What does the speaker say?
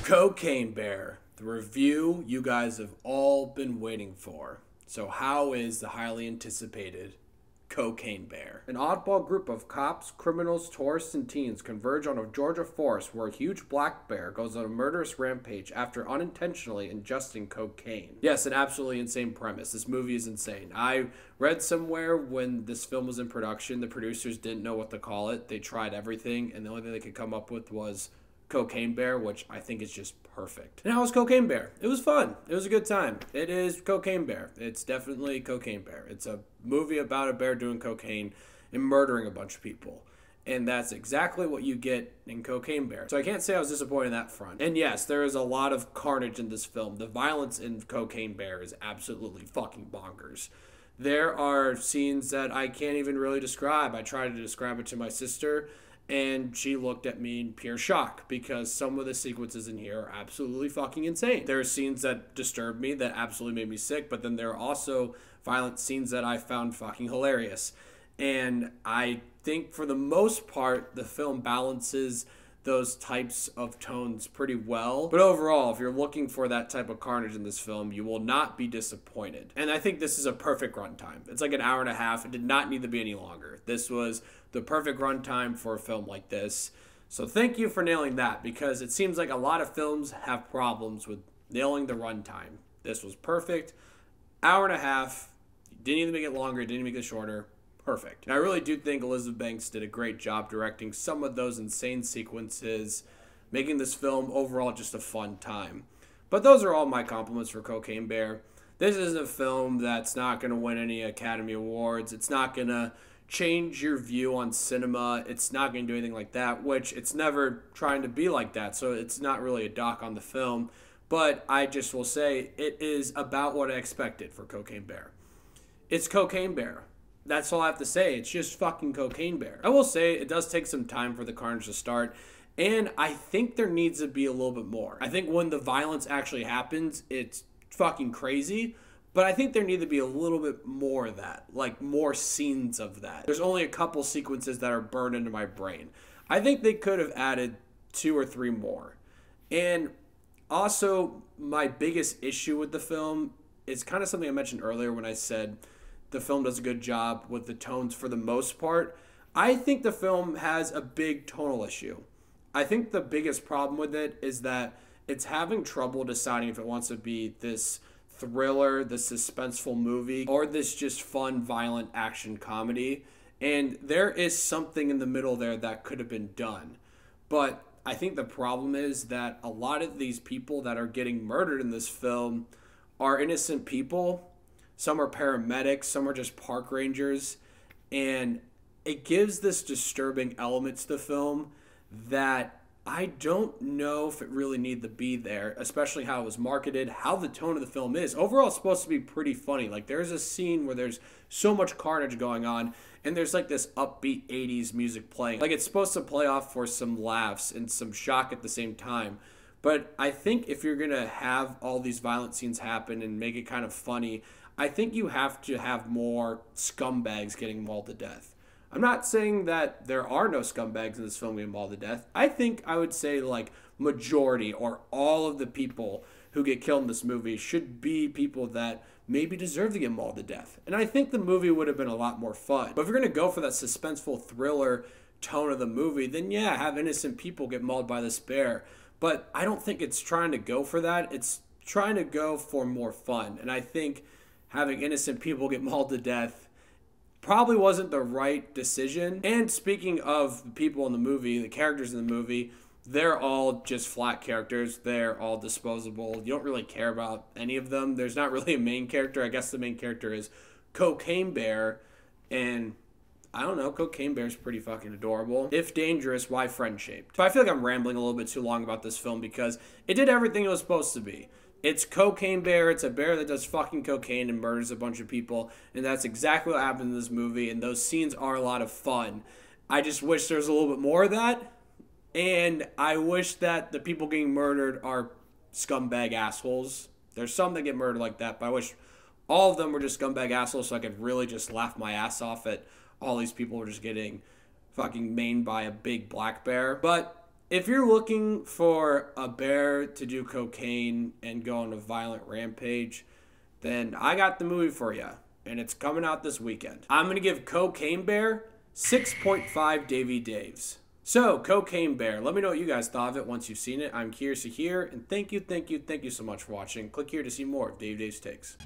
Cocaine Bear, the review you guys have all been waiting for. So how is the highly anticipated Cocaine Bear? An oddball group of cops, criminals, tourists, and teens converge on a Georgia forest where a huge black bear goes on a murderous rampage after unintentionally ingesting cocaine. Yes, an absolutely insane premise. This movie is insane. I read somewhere when this film was in production, the producers didn't know what to call it. They tried everything, and the only thing they could come up with was Cocaine Bear, which I think is just perfect. And how was Cocaine Bear? It was fun. It was a good time. It is Cocaine Bear. It's definitely Cocaine Bear. It's a movie about a bear doing cocaine and murdering a bunch of people. And that's exactly what you get in Cocaine Bear. So I can't say I was disappointed in that front. And yes, there is a lot of carnage in this film. The violence in Cocaine Bear is absolutely fucking bonkers. There are scenes that I can't even really describe. I tried to describe it to my sister, and she looked at me in pure shock because some of the sequences in here are absolutely fucking insane. There are scenes that disturbed me, that absolutely made me sick, but then there are also violent scenes that I found fucking hilarious. And I think for the most part, the film balances those types of tones pretty well. But overall, if you're looking for that type of carnage in this film, you will not be disappointed. And I think this is a perfect runtime. It's like an hour and a half. It did not need to be any longer. This was the perfect runtime for a film like this. So thank you for nailing that, because it seems like a lot of films have problems with nailing the runtime. This was perfect. Hour and a half. Didn't even make it longer. Didn't even make it shorter. Perfect. And I really do think Elizabeth Banks did a great job directing some of those insane sequences, making this film overall just a fun time. But those are all my compliments for Cocaine Bear. This is a film that's not going to win any Academy Awards. It's not going to change your view on cinema. It's not going to do anything like that, which it's never trying to be like that. So it's not really a dock on the film. But I just will say it is about what I expected for Cocaine Bear. It's Cocaine Bear. That's all I have to say. It's just fucking Cocaine Bear. I will say it does take some time for the carnage to start, and I think there needs to be a little bit more. I think when the violence actually happens, it's fucking crazy, but I think there need to be a little bit more of that, like more scenes of that. There's only a couple sequences that are burned into my brain. I think they could have added 2 or 3 more. And also, my biggest issue with the film is kind of something I mentioned earlier when I said the film does a good job with the tones for the most part. I think the film has a big tonal issue. I think the biggest problem with it is that it's having trouble deciding if it wants to be this thriller, this suspenseful movie, or this just fun, violent action comedy. And there is something in the middle there that could have been done. But I think the problem is that a lot of these people that are getting murdered in this film are innocent people. Some are paramedics, some are just park rangers, and it gives this disturbing element to the film that I don't know if it really needed to be there, especially how it was marketed, how the tone of the film is. Overall, it's supposed to be pretty funny. Like, there's a scene where there's so much carnage going on, and there's like this upbeat 80s music playing. Like, it's supposed to play off for some laughs and some shock at the same time. But I think if you're going to have all these violent scenes happen and make it kind of funny, I think you have to have more scumbags getting mauled to death. I'm not saying that there are no scumbags in this film getting mauled to death. I think I would say like majority or all of the people who get killed in this movie should be people that maybe deserve to get mauled to death. And I think the movie would have been a lot more fun. But if you're going to go for that suspenseful thriller tone of the movie, then yeah, have innocent people get mauled by this bear. But I don't think it's trying to go for that. It's trying to go for more fun. And I think having innocent people get mauled to death probably wasn't the right decision. And speaking of the people in the movie, the characters in the movie, they're all just flat characters. They're all disposable. You don't really care about any of them. There's not really a main character. I guess the main character is Cocaine Bear, and I don't know, Cocaine Bear's pretty fucking adorable. If dangerous, why friend-shaped? So I feel like I'm rambling a little bit too long about this film because it did everything it was supposed to be. It's Cocaine Bear. It's a bear that does fucking cocaine and murders a bunch of people. And that's exactly what happened in this movie. And those scenes are a lot of fun. I just wish there was a little bit more of that. And I wish that the people getting murdered are scumbag assholes. There's some that get murdered like that. But I wish all of them were just scumbag assholes so I could really just laugh my ass off at all these people were just getting fucking mained by a big black bear. But If you're looking for a bear to do cocaine and go on a violent rampage, then I got the movie for you, and it's coming out this weekend. I'm going to give Cocaine Bear 6.5 Davey Daves. So, Cocaine Bear, let me know what you guys thought of it once you've seen it. I'm curious to hear, and thank you so much for watching. Click here to see more of Dave Dave's Takes.